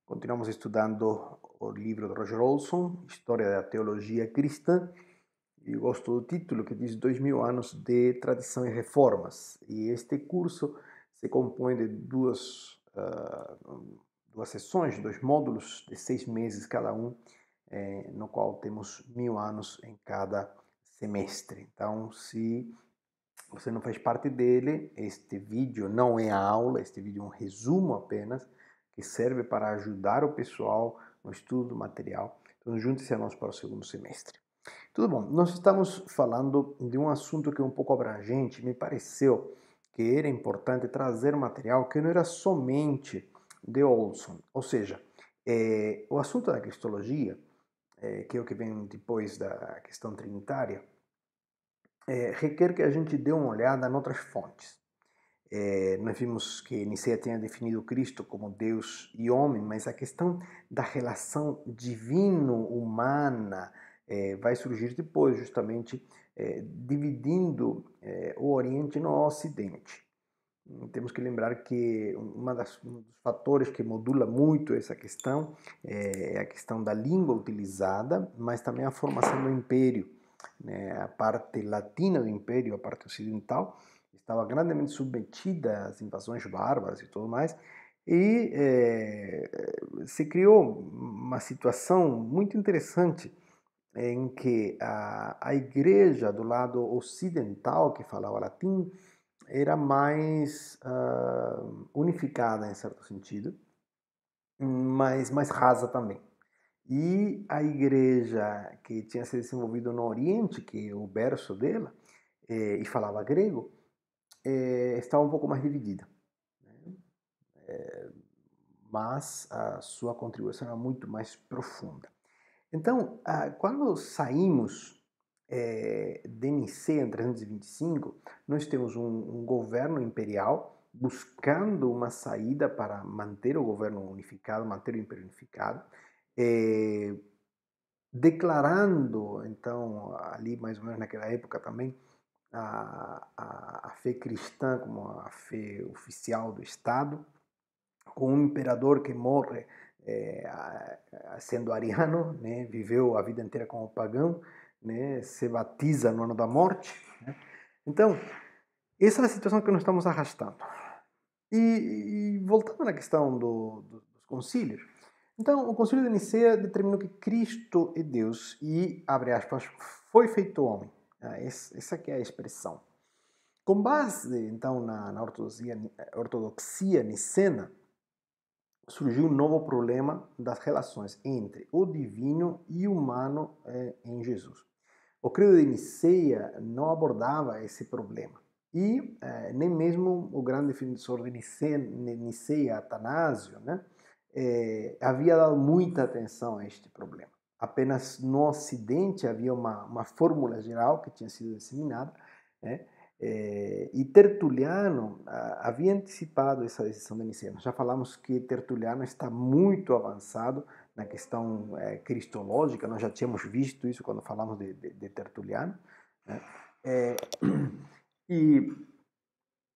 Continuamos estudando o livro de Roger Olson, História da Teologia Cristã, e eu gosto do título que diz 2000 anos de tradição e reformas. E este curso se compõe de duas sessões, dois módulos de 6 meses cada um, no qual temos 1000 anos em cada semestre. Então, se você não faz parte dele, este vídeo não é a aula, este vídeo é um resumo apenas, que serve para ajudar o pessoal no estudo do material. Então, junte-se a nós para o segundo semestre. Tudo bom, nós estamos falando de um assunto que é um pouco abrangente. Me pareceu que era importante trazer um material que não era somente de Olson, ou seja, o assunto da cristologia, que é o que vem depois da questão trinitária, requer que a gente dê uma olhada em outras fontes. Nós vimos que Nicéia tinha definido Cristo como Deus e homem, mas a questão da relação divino-humana vai surgir depois, justamente dividindo o Oriente no Ocidente. Temos que lembrar que um dos fatores que modula muito essa questão é a questão da língua utilizada, mas também a formação do império, né? A parte latina do império, a parte ocidental, estava grandemente submetida às invasões bárbaras e tudo mais, e se criou uma situação muito interessante em que a igreja do lado ocidental, que falava latim, era mais unificada em certo sentido, mas mais rasa também. E a igreja que tinha se desenvolvido no Oriente, que é o berço dela, e falava grego, estava um pouco mais dividida, né? Mas a sua contribuição era muito mais profunda. Então, quando saímos de Nicéia em 325, nós temos um governo imperial buscando uma saída para manter o governo unificado, manter o império unificado, declarando, então, ali mais ou menos naquela época também, a fé cristã como a fé oficial do Estado, com um imperador que morre sendo ariano, né, viveu a vida inteira como pagão, né, se batiza no ano da morte. Né? Então, essa é a situação que nós estamos arrastando. E voltando na questão dos concílios, então o concílio de Nicéia determinou que Cristo é Deus e, abre aspas, foi feito homem. Essa que é a expressão. Com base, então, na ortodoxia nicena, surgiu um novo problema das relações entre o divino e o humano em Jesus. O credo de Nicéia não abordava esse problema. E nem mesmo o grande defensor de Nicéia, Atanásio, né, havia dado muita atenção a este problema. Apenas no Ocidente havia uma fórmula geral que tinha sido disseminada, né, e Tertuliano havia antecipado essa decisão de Nicéia. Nós já falamos que Tertuliano está muito avançado na questão cristológica, nós já tínhamos visto isso quando falamos de Tertuliano. Né? E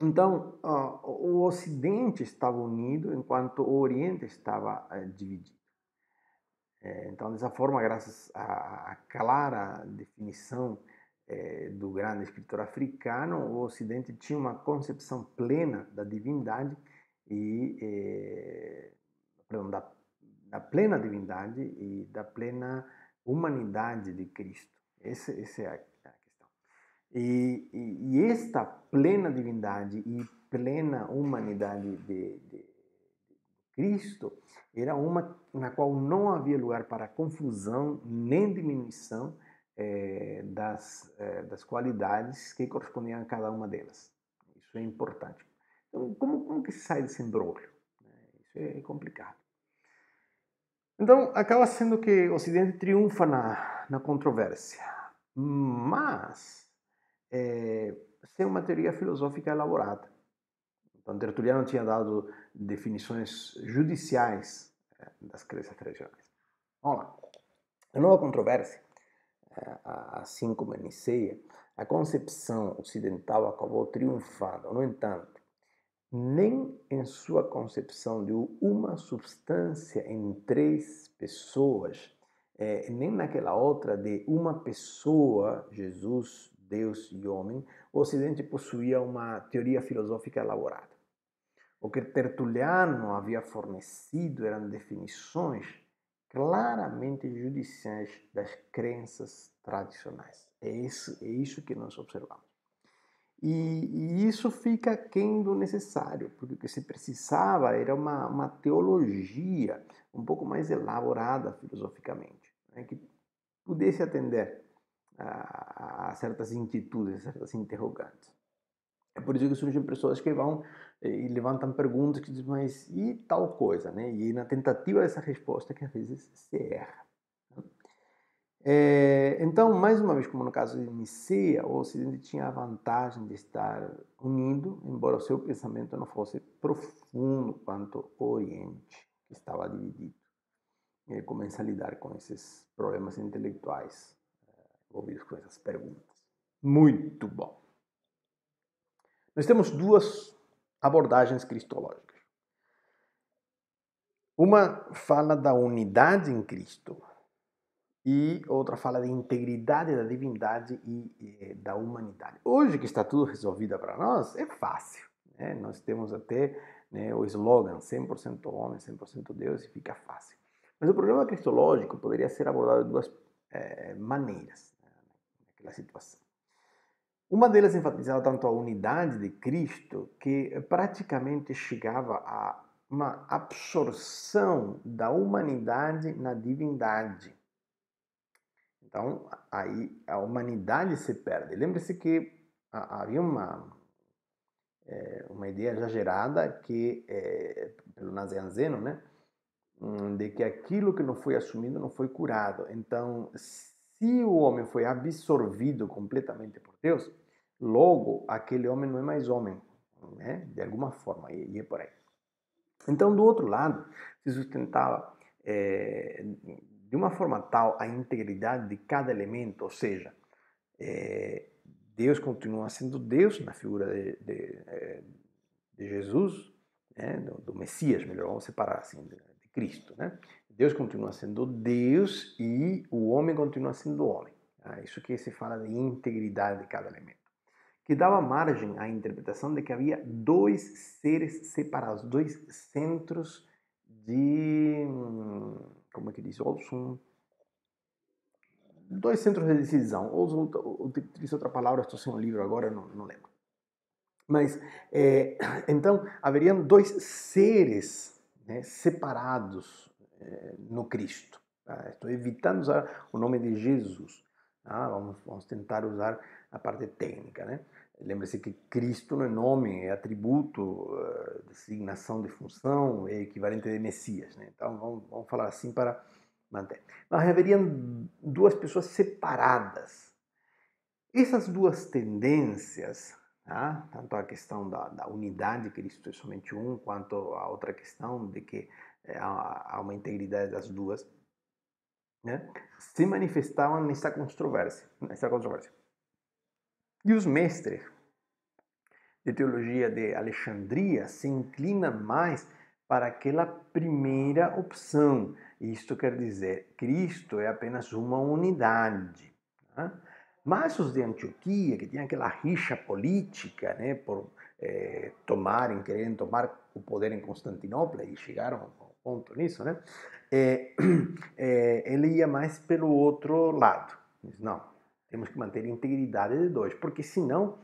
então o Ocidente estava unido enquanto o Oriente estava dividido. Então, dessa forma, graças à clara definição do grande escritor africano, o Ocidente tinha uma concepção plena da divindade perdão, da plena divindade e da plena humanidade de Cristo. Essa é a questão. E esta plena divindade e plena humanidade de Cristo era uma na qual não havia lugar para confusão nem diminuição das qualidades que correspondiam a cada uma delas. Isso é importante. Então, como que se sai desse embrulho? Isso é complicado. Então, acaba sendo que o Ocidente triunfa na controvérsia, mas sem uma teoria filosófica elaborada. Então, Tertuliano tinha dado definições judiciais das crenças tradicionais. Vamos lá. A nova controvérsia, assim como em Nicéia, a concepção ocidental acabou triunfando. No entanto, nem em sua concepção de uma substância em três pessoas, nem naquela outra de uma pessoa, Jesus, Deus e homem, o Ocidente possuía uma teoria filosófica elaborada. O que Tertuliano havia fornecido eram definições claramente judiciais das crenças tradicionais. É isso que nós observamos. E isso fica aquém do necessário, porque o que se precisava era uma teologia um pouco mais elaborada filosoficamente, né, que pudesse atender a certas inquietudes, a certas interrogantes. É por isso que surgem pessoas que vão e levantam perguntas que dizem, mas e tal coisa, né? E na tentativa dessa resposta que às vezes se erra. Então, mais uma vez, como no caso de Nicea, o Ocidente tinha a vantagem de estar unido, embora o seu pensamento não fosse profundo quanto o Oriente, que estava dividido. E ele começa a lidar com esses problemas intelectuais envolvidos com essas perguntas. Muito bom. Nós temos duas abordagens cristológicas. Uma fala da unidade em Cristo e outra fala de integridade da divindade e da humanidade. Hoje que está tudo resolvido para nós, é fácil. Né? Nós temos até, né, o slogan 100% homem, 100% Deus e fica fácil. Mas o problema cristológico poderia ser abordado de duas maneiras, né, naquela situação. Uma delas enfatizava tanto a unidade de Cristo que praticamente chegava a uma absorção da humanidade na divindade. Então, aí a humanidade se perde. Lembre-se que havia uma ideia exagerada que, pelo Nazianzeno, né, de que aquilo que não foi assumido não foi curado. Então, se o homem foi absorvido completamente por Deus, logo aquele homem não é mais homem, né? De alguma forma, e é por aí. Então, do outro lado, se sustentava de uma forma tal a integridade de cada elemento, ou seja, Deus continua sendo Deus na figura de Jesus, né? do Messias, melhor, vamos separar assim, de Cristo, né? Deus continua sendo Deus e o homem continua sendo homem. Isso que se fala de integridade de cada elemento. Que dava margem à interpretação de que havia dois seres separados, dois centros de... como é que diz? Dois centros de decisão. Ou utilizo outra palavra, estou sem um livro agora, não lembro. Mas, então, haveriam dois seres, né, separados no Cristo. Tá? Estou evitando usar o nome de Jesus. Tá? Vamos tentar usar a parte técnica. Né? Lembre-se que Cristo não é nome, é atributo, designação de função, é equivalente de Messias. Né? Então, vamos falar assim para manter. Mas haveriam duas pessoas separadas. Essas duas tendências, tá? Tanto a questão da unidade, Cristo é somente um, quanto a outra questão de que há uma integridade das duas, né? Se manifestavam nessa controvérsia. E os mestres de teologia de Alexandria se inclinam mais para aquela primeira opção. Isto quer dizer, Cristo é apenas uma unidade. Tá? Mas os de Antioquia, que tinham aquela rixa política, né, por quererem tomar o poder em Constantinopla, e chegaram ao ponto nisso, né, ele ia mais pelo outro lado. Diz, não, temos que manter a integridade de dois, porque senão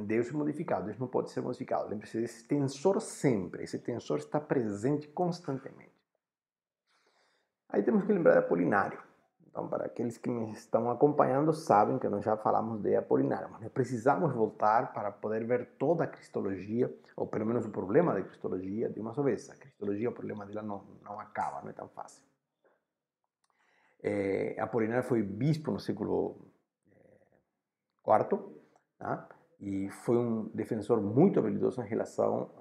Deus é modificado, Deus não pode ser modificado. Lembre-se desse tensor sempre, esse tensor está presente constantemente. Aí temos que lembrar de Apolinário. Então, para aqueles que me estão acompanhando, sabem que nós já falamos de Apolinário, mas nós precisamos voltar para poder ver toda a cristologia, ou pelo menos o problema da cristologia, de uma só vez. A cristologia, o problema dela não acaba, não é tão fácil. Apolinário foi bispo no século IV, tá? E foi um defensor muito habilidoso em relação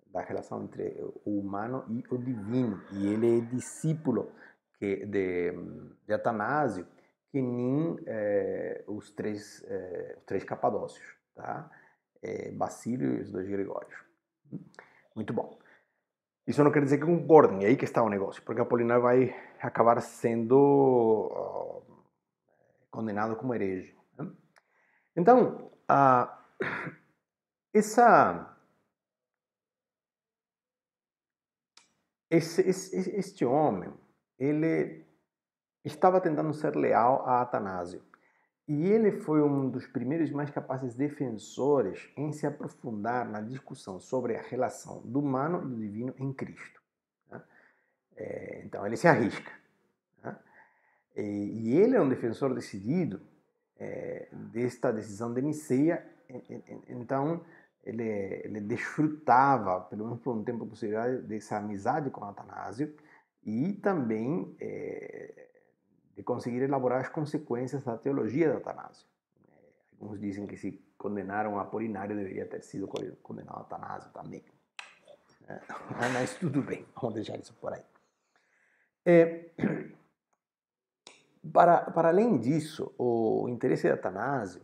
da relação entre o humano e o divino. E ele é discípulo de Atanásio, que nem os três capadócios, tá? Basílio e os dois Gregórios. Muito bom. Isso não quer dizer que concordem, é aí que está o negócio, porque Apolinário vai acabar sendo condenado como herege. Né? Então, este homem, ele estava tentando ser leal a Atanásio. E ele foi um dos primeiros mais capazes defensores em se aprofundar na discussão sobre a relação do humano e do divino em Cristo. Né? Então ele se arrisca. Né? E ele é um defensor decidido desta decisão de Nicéia. Então ele desfrutava, pelo menos por um tempo, a possibilidade dessa amizade com Atanásio e também de conseguir elaborar as consequências da teologia de Atanásio. Alguns dizem que se condenaram a Apolinário, deveria ter sido condenado a Atanásio também. Mas tudo bem, vamos deixar isso por aí. Para além disso, o interesse de Atanásio,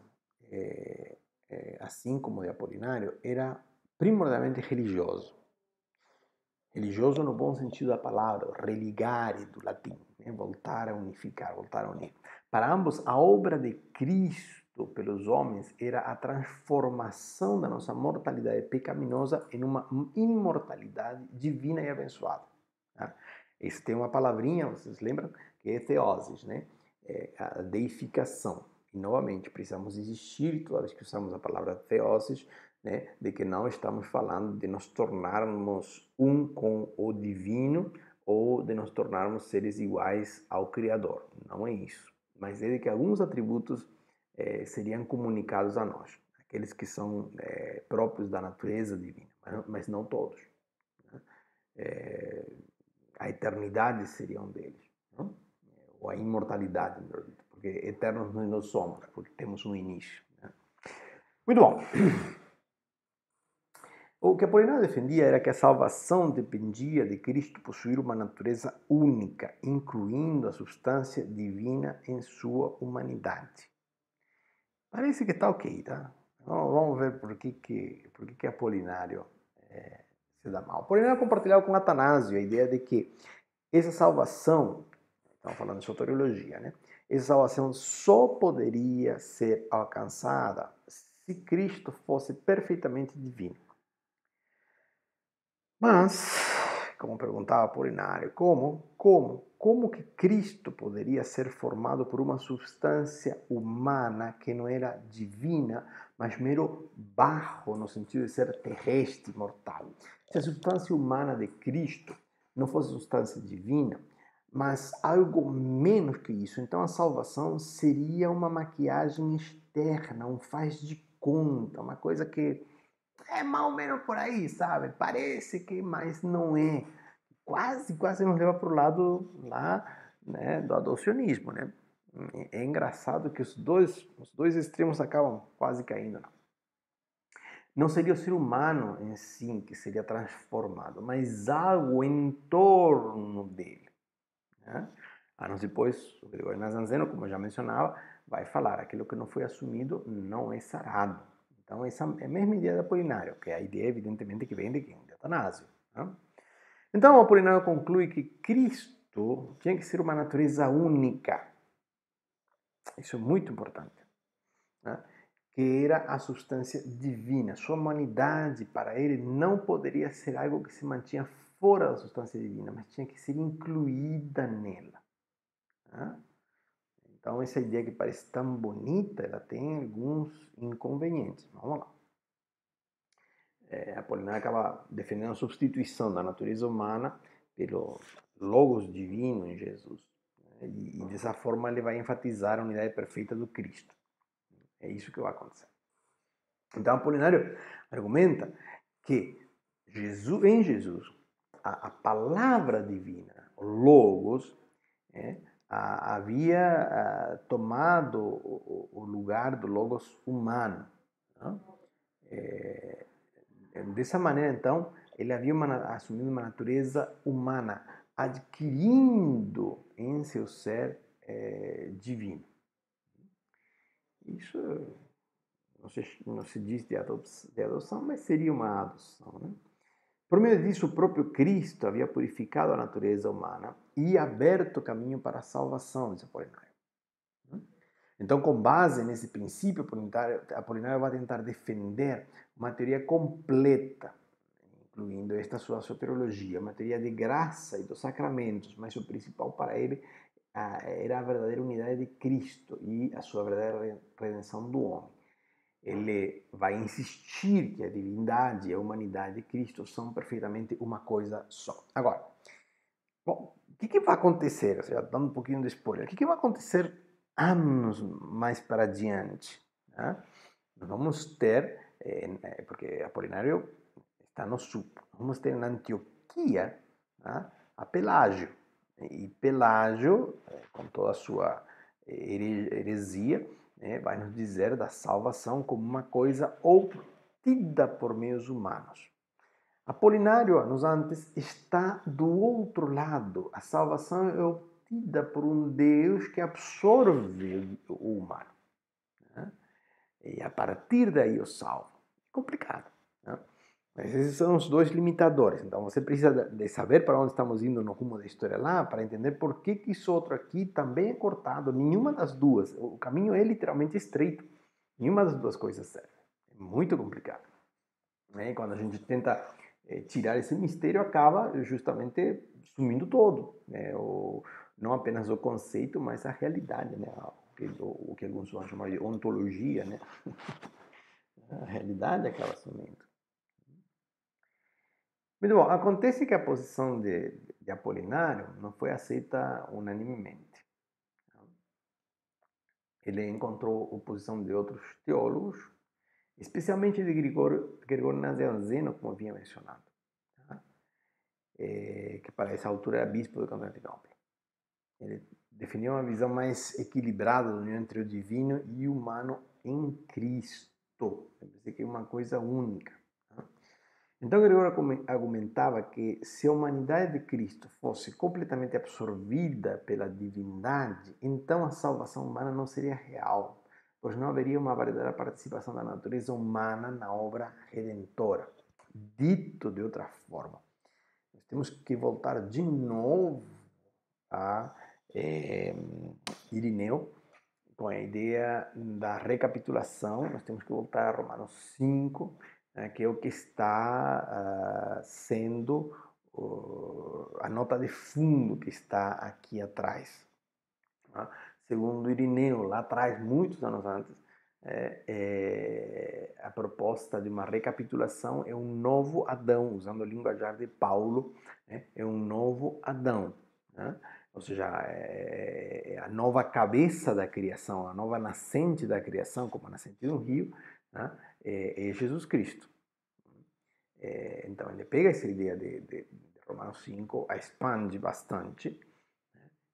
assim como de Apolinário, era primordialmente religioso. Religioso no bom sentido da palavra, religare do latim, né? Voltar a unificar, voltar a unir. Para ambos, a obra de Cristo pelos homens era a transformação da nossa mortalidade pecaminosa em uma imortalidade divina e abençoada. Tá? Isso tem uma palavrinha, vocês lembram? Que é theosis, né? É a deificação. E, novamente, precisamos insistir, toda vez que usamos a palavra theosis, né, de que não estamos falando de nos tornarmos um com o divino ou de nos tornarmos seres iguais ao Criador. Não é isso. Mas é de que alguns atributos seriam comunicados a nós, aqueles que são próprios da natureza divina, mas não todos. Né? A eternidade seria um deles, não? Ou a imortalidade, porque eternos nós não somos, porque temos um início. Né? Muito bom. O que Apolinário defendia era que a salvação dependia de Cristo possuir uma natureza única, incluindo a substância divina em sua humanidade. Parece que está ok, tá? Vamos ver por que Apolinário se dá mal. Apolinário compartilhava com Atanásio a ideia de que essa salvação, estamos falando de soteriologia, né? Essa salvação só poderia ser alcançada se Cristo fosse perfeitamente divino. Mas, como perguntava Apolinário, como que Cristo poderia ser formado por uma substância humana que não era divina, mas mero barro, no sentido de ser terrestre, mortal? Se a substância humana de Cristo não fosse substância divina, mas algo menos que isso, então a salvação seria uma maquiagem externa, um faz de conta, uma coisa que é mais ou menos por aí, sabe? Parece que, mas não é. Quase nos leva para o lado lá, né, do adocionismo, né? É engraçado que os dois extremos acabam quase caindo. Não seria o ser humano em si que seria transformado, mas algo em torno dele. Né? Anos depois, o Gregório Nazianzeno, como eu já mencionava, vai falar aquilo que não foi assumido não é sarado. Então, essa é a mesma ideia de Apolinário, que é a ideia, evidentemente, que vem de quem? De Atanásio. Né? Então, Apolinário conclui que Cristo tinha que ser uma natureza única. Isso é muito importante. Né? Que era a substância divina. Sua humanidade, para ele, não poderia ser algo que se mantinha fora da substância divina, mas tinha que ser incluída nela. Né? Então, essa ideia que parece tão bonita, ela tem alguns inconvenientes. Vamos lá. Apolinário acaba defendendo a substituição da natureza humana pelo Logos divino em Jesus. Né? E dessa forma ele vai enfatizar a unidade perfeita do Cristo. É isso que vai acontecer. Então, Apolinário argumenta que em Jesus, a palavra divina, o Logos, havia tomado o lugar do Logos humano. Não? Dessa maneira, então, ele havia assumido uma natureza humana, adquirindo em seu ser divino. Isso não se diz de adoção, mas seria uma adoção. Né? Por meio disso, o próprio Cristo havia purificado a natureza humana e aberto caminho para a salvação, diz Apolinário. Então, com base nesse princípio, Apolinário vai tentar defender uma teoria completa, incluindo esta sua soteriologia, uma teoria de graça e dos sacramentos, mas o principal para ele era a verdadeira unidade de Cristo e a sua verdadeira redenção do homem. Ele vai insistir que a divindade e a humanidade de Cristo são perfeitamente uma coisa só. Agora, bom, o que vai acontecer? Ou seja, dando um pouquinho de spoiler, o que vai acontecer anos mais para adiante? Né? Nós vamos ter, porque Apolinário está no sul, vamos ter na Antioquia, né, a Pelágio. E Pelágio, com toda a sua heresia, vai nos dizer da salvação como uma coisa obtida por meios humanos. Apolinário, anos antes, está do outro lado. A salvação é obtida por um Deus que absorve o humano. Né? E a partir daí o salva. É complicado. Né? Mas esses são os dois limitadores. Então você precisa de saber para onde estamos indo no rumo da história lá, para entender por que isso outro aqui também é cortado. Nenhuma das duas. O caminho é literalmente estreito. Nenhuma das duas coisas serve. É muito complicado. Né? Quando a gente tenta tirar esse mistério, acaba justamente sumindo todo. Né? Não apenas o conceito, mas a realidade. Né? O que alguns vão chamar de ontologia. Né? A realidade acaba sumindo. Muito bom, acontece que a posição de Apolinário não foi aceita unanimemente. Ele encontrou oposição de outros teólogos, especialmente de Gregório Nazianzeno, como havia mencionado, que para essa altura era bispo de Constantinopla. Ele definiu uma visão mais equilibrada da união entre o divino e o humano em Cristo. Quer que é uma coisa única. Então, Gregório argumentava que se a humanidade de Cristo fosse completamente absorvida pela divindade, então a salvação humana não seria real, pois não haveria uma verdadeira participação da natureza humana na obra redentora. Dito de outra forma, nós temos que voltar de novo a Irineu, com a ideia da recapitulação. Nós temos que voltar a Romanos 5, que é o que está sendo a nota de fundo que está aqui atrás. Segundo Irineu, lá atrás, muitos anos antes, a proposta de uma recapitulação é um novo Adão, usando o linguajar de Paulo, é um novo Adão. Ou seja, a nova cabeça da criação, a nova nascente da criação, como a nascente de um rio, é Jesus Cristo. Então, ele pega essa ideia de Romanos 5, a expande bastante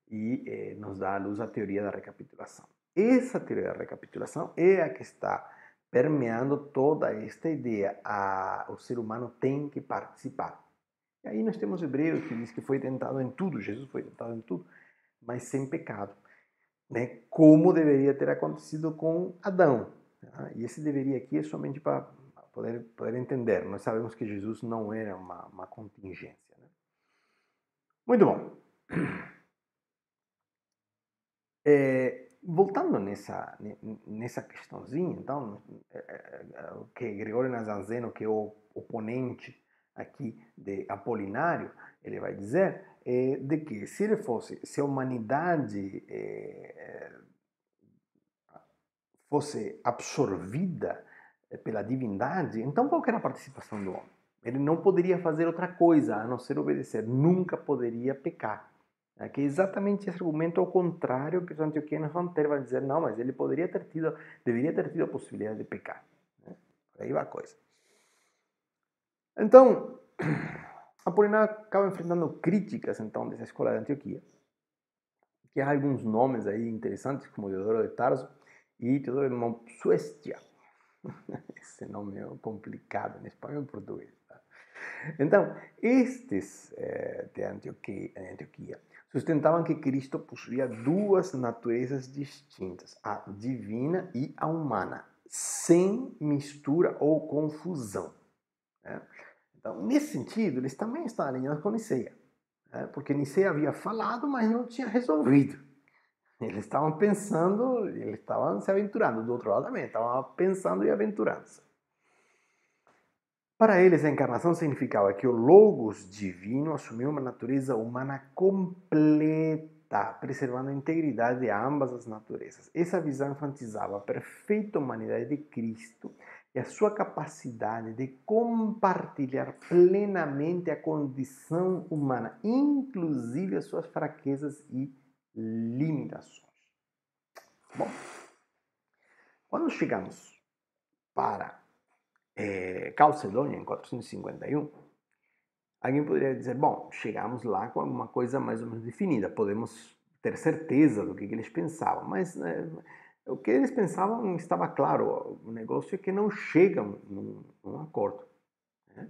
e nos dá à luz a teoria da recapitulação. Essa teoria da recapitulação é a que está permeando toda esta ideia. O ser humano tem que participar. E aí nós temos Hebreus que diz que foi tentado em tudo, Jesus foi tentado em tudo, mas sem pecado. Né? Como deveria ter acontecido com Adão. E esse deveria aqui é somente para poder entender. Nós sabemos que Jesus não era uma contingência. Né? Muito bom. Voltando nessa questãozinha, então, o que Gregório Nazianzeno, que é o oponente aqui de Apolinário, ele vai dizer de que se a humanidade fosse absorvida pela divindade, então qual era a participação do homem? Ele não poderia fazer outra coisa a não ser obedecer, nunca poderia pecar. Que é exatamente esse argumento ao contrário que os antioquianos vão ter, vai dizer, não, mas ele deveria ter tido a possibilidade de pecar. Por aí vai a coisa. Então, Apolinário acaba enfrentando críticas então dessa escola de Antioquia, que há alguns nomes aí interessantes, como Teodoro de Tarso e Teodoro de Mopsuestia. Esse nome é complicado em espanhol e em português. Tá? Então, estes de Antioquia sustentavam que Cristo possuía duas naturezas distintas, a divina e a humana, sem mistura ou confusão. Né? Então, nesse sentido, eles também estão alinhados com Nicéia, né? Porque Nicéia havia falado, mas não tinha resolvido. Eles estavam pensando, eles estavam se aventurando. Do outro lado também, estavam pensando e aventurando-se. Para eles, a encarnação significava que o Logos divino assumiu uma natureza humana completa, preservando a integridade de ambas as naturezas. Essa visão enfatizava a perfeita humanidade de Cristo e a sua capacidade de compartilhar plenamente a condição humana, inclusive as suas fraquezas e limitações. Bom, quando chegamos para Calcedônia, em 451, alguém poderia dizer, bom, chegamos lá com alguma coisa mais ou menos definida, podemos ter certeza do que eles pensavam, mas o que eles pensavam estava claro, o negócio é que não chegam num acordo. Né?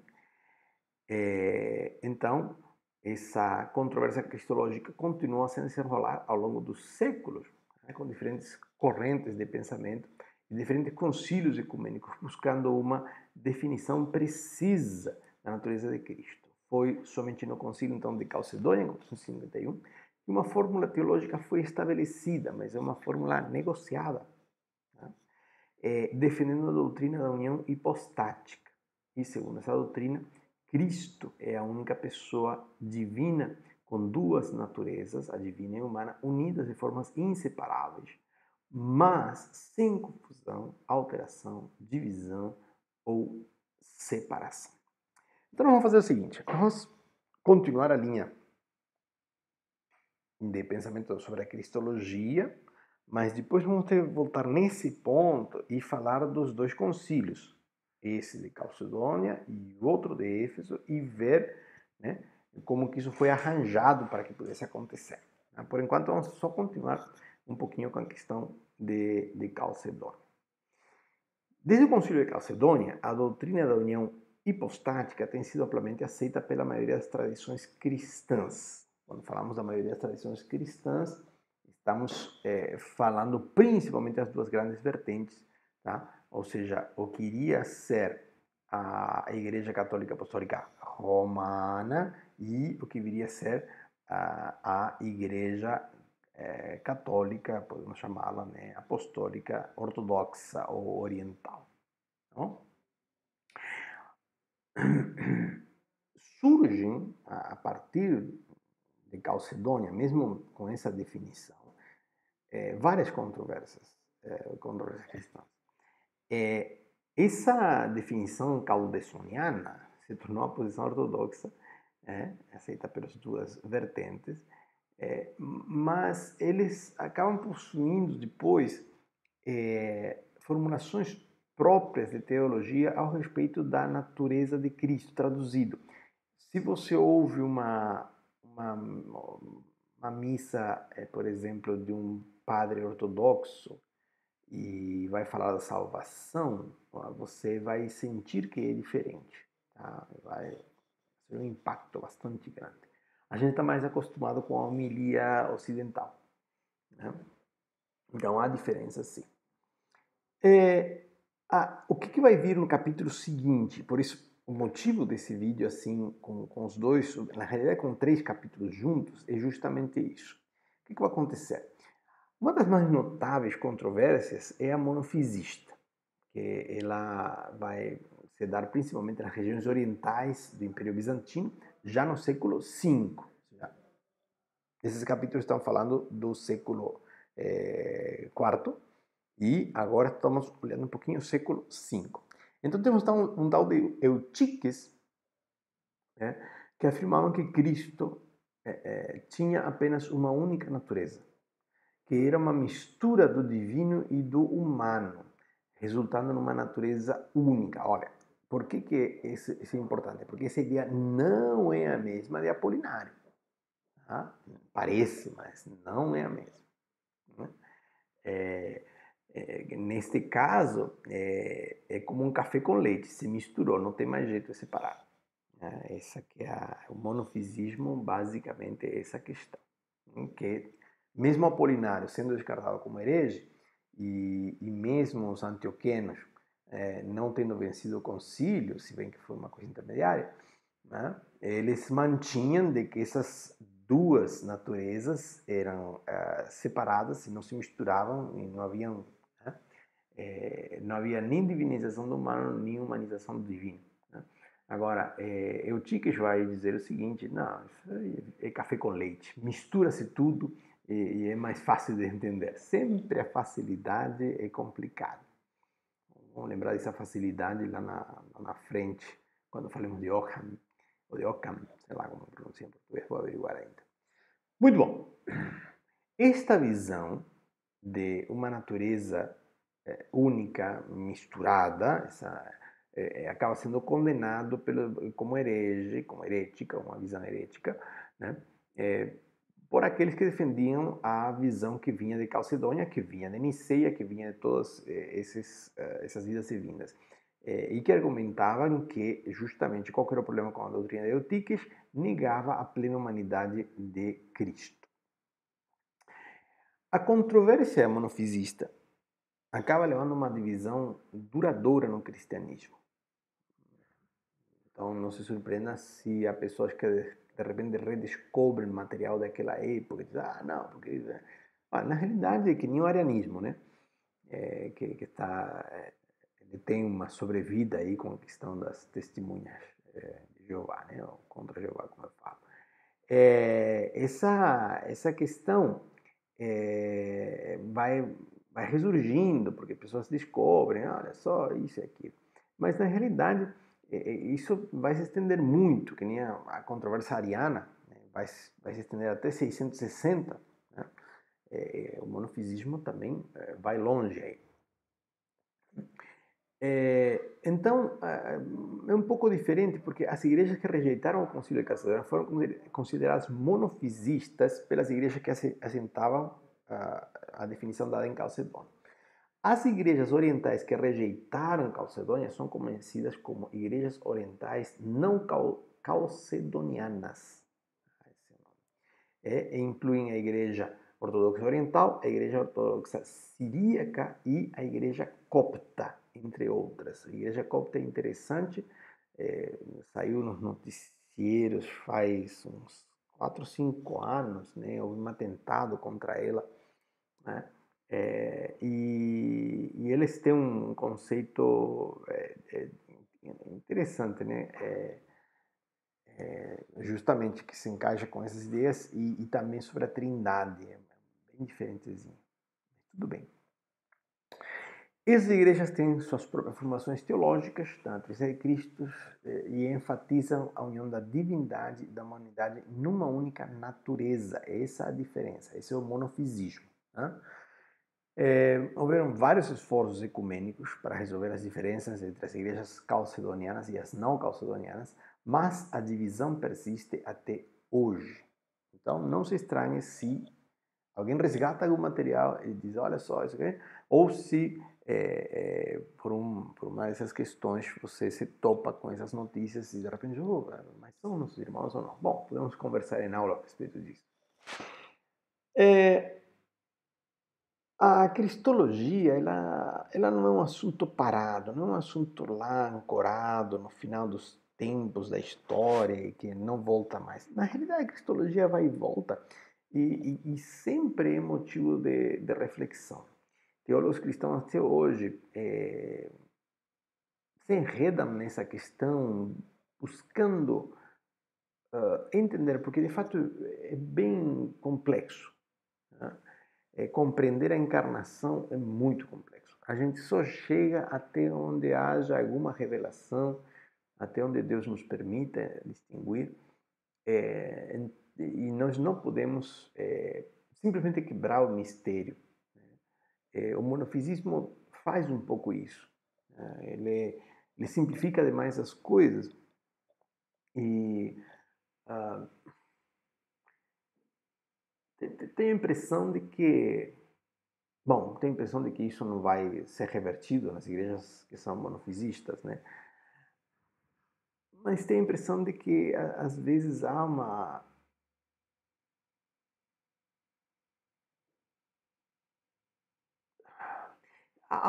Então, essa controvérsia cristológica continua a se desenrolar ao longo dos séculos, né, com diferentes correntes de pensamento e diferentes concílios ecumênicos buscando uma definição precisa da natureza de Cristo. Foi somente no concílio então de Calcedônia, em 451, que uma fórmula teológica foi estabelecida, mas é uma fórmula negociada, né, defendendo a doutrina da união hipostática. E segundo essa doutrina, Cristo é a única pessoa divina com duas naturezas, a divina e a humana, unidas de formas inseparáveis, mas sem confusão, alteração, divisão ou separação. Então, nós vamos fazer o seguinte, vamos continuar a linha de pensamento sobre a cristologia, mas depois vamos ter que voltar nesse ponto e falar dos dois concílios, esse de Calcedônia e o outro de Éfeso, e ver, né, como que isso foi arranjado para que pudesse acontecer. Por enquanto, vamos só continuar um pouquinho com a questão de Calcedônia. Desde o concílio de Calcedônia, a doutrina da união hipostática tem sido amplamente aceita pela maioria das tradições cristãs. Quando falamos da maioria das tradições cristãs, estamos falando principalmente das duas grandes vertentes, tá? Ou seja, o que iria ser a Igreja Católica Apostólica Romana e o que viria a ser a Igreja católica, podemos chamá-la, né, apostólica, ortodoxa ou oriental. Não? Surgem, a partir de Calcedônia, mesmo com essa definição, várias controvérsias cristãs. Essa definição caldessoniana se tornou a posição ortodoxa, aceita pelas duas vertentes, mas eles acabam possuindo depois formulações próprias de teologia ao respeito da natureza de Cristo, traduzido. Se você ouve uma missa, por exemplo, de um padre ortodoxo e vai falar da salvação, você vai sentir que é diferente. Tá? Vai ser um impacto bastante grande. A gente está mais acostumado com a homilia ocidental, né? Então há diferença sim. O que vai vir no capítulo seguinte? Por isso, o motivo desse vídeo, assim, com os dois, na realidade com 3 capítulos juntos, é justamente isso. O que vai acontecer? Uma das mais notáveis controvérsias é a monofisista, que ela vai se dar principalmente nas regiões orientais do Império Bizantino, já no século V. Esses capítulos estão falando do século IV, e agora estamos olhando um pouquinho o século V. Então temos um tal de Eutiques, né, que afirmavam que Cristo tinha apenas uma única natureza, que era uma mistura do divino e do humano, resultando numa natureza única. Olha, por que isso é importante? Porque essa ideia não é a mesma de Apolinário. Tá? Parece, mas não é a mesma. Né? Neste caso, é como um café com leite, se misturou, não tem mais jeito de separar. Essa que é o monofisismo, basicamente é essa questão. Que mesmo Apolinário sendo descartado como herege, e mesmo os antioquenos não tendo vencido o concílio, se bem que foi uma coisa intermediária, né? Eles mantinham de que essas duas naturezas eram separadas e não se misturavam e não haviam, né? Não havia nem divinização do humano nem humanização do divino, né? Agora, Eutíquez vai dizer o seguinte: não, isso aí é café com leite, mistura-se tudo e é mais fácil de entender. Sempre a facilidade é complicada. Vamos lembrar dessa facilidade lá na frente, quando falamos de Ockham, ou de Ockham, sei lá como pronuncia em português, vou averiguar ainda. Muito bom. Esta visão de uma natureza única, misturada, acaba sendo condenado como herege, como herética, uma visão herética, né? Por aqueles que defendiam a visão que vinha de Calcedônia, que vinha de Niceia, que vinha de todas essas idas e vindas. E que argumentavam que justamente qual era o problema com a doutrina de Eutíquez, negava a plena humanidade de Cristo. A controvérsia monofisista acaba levando a uma divisão duradoura no cristianismo. Então não se surpreenda se há pessoas que de repente redescobrem material daquela época e dizem, não, porque... na realidade é que nem o arianismo, né? Que ele tem uma sobrevida aí com a questão das testemunhas de Jeová, né? Ou contra Jeová, como eu falo. Essa questão vai ressurgindo, porque pessoas descobrem, olha só, isso e aquilo. Mas, na realidade, isso vai se estender muito, que nem a controvérsia ariana, né? vai se estender até 660, né? O monofisismo também vai longe aí. Então, é um pouco diferente, porque as igrejas que rejeitaram o Concílio de Calcedônia foram consideradas monofisistas pelas igrejas que assentavam a definição dada em Calcedônia. As igrejas orientais que rejeitaram Calcedônia são conhecidas como igrejas orientais não calcedonianas. Incluem a igreja ortodoxa oriental, a igreja ortodoxa siríaca e a igreja copta, entre outras. A igreja copta é interessante, saiu nos noticieiros faz uns 4 ou 5 anos, né? Houve um atentado contra ela, né? E eles têm um conceito interessante, né? Justamente que se encaixa com essas ideias e também sobre a trindade, bem diferentezinho. Tudo bem. Essas igrejas têm suas próprias formações teológicas, da Trindade de Cristo, e enfatizam a união da divindade e da humanidade numa única natureza. Essa é a diferença, esse é o monofisismo, né? Houveram vários esforços ecumênicos para resolver as diferenças entre as igrejas calcedonianas e as não calcedonianas, mas a divisão persiste até hoje. Então, não se estranhe se alguém resgata algum material e diz, olha só, isso aqui, ou se por uma dessas questões você se topa com essas notícias e de repente, mas são nossos irmãos ou não? Bom, podemos conversar em aula a respeito disso. A cristologia, ela não é um assunto parado, não é um assunto lá ancorado no final dos tempos da história e que não volta mais. Na realidade, a cristologia vai e volta e sempre é motivo de reflexão. Teólogos cristãos até hoje se enredam nessa questão buscando entender, porque de fato é bem complexo, né? Compreender a encarnação é muito complexo. A gente só chega até onde haja alguma revelação, até onde Deus nos permita distinguir, e nós não podemos simplesmente quebrar o mistério. O monofisismo faz um pouco isso. Ele simplifica demais as coisas e tenho a impressão de que tenho a impressão de que isso não vai ser revertido nas igrejas que são monofisistas, né? Mas tenho a impressão de que às vezes há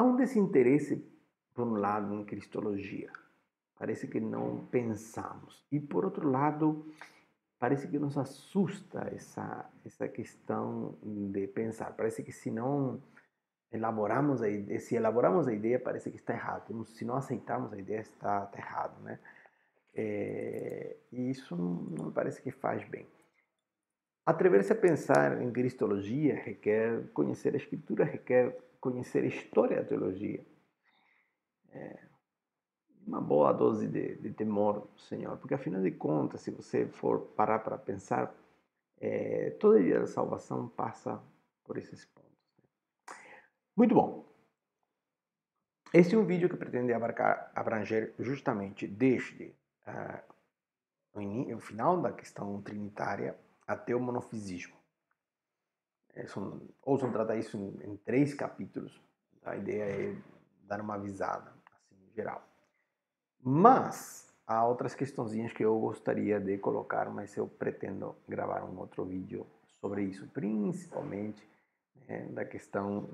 um desinteresse, por um lado, em cristologia. parece que não pensamos. E, por outro lado, parece que nos assusta essa questão de pensar. Parece que se não elaboramos a ideia, se elaboramos a ideia, parece que está errado. Se não aceitamos a ideia, está errado, né? E isso não me parece que faz bem. Atrever-se a pensar em cristologia requer conhecer a Escritura, requer conhecer a história da teologia. Uma boa dose de temor do Senhor, porque afinal de contas, se você for parar para pensar, toda a ideia da salvação passa por esses pontos. Muito bom. Este é um vídeo que pretende abranger justamente desde o final da questão trinitária até o monofisismo. Ouçam tratar isso em 3 capítulos. A ideia é dar uma avisada, assim, em geral. Mas há outras questõezinhas que eu gostaria de colocar, mas eu pretendo gravar um outro vídeo sobre isso, principalmente da questão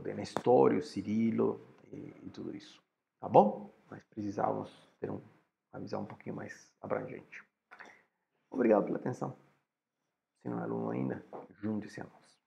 de Nestório, Cirilo e tudo isso. Tá bom? Mas precisávamos ter uma visão um pouquinho mais abrangente. Obrigado pela atenção. Se não é aluno ainda, junte-se a nós.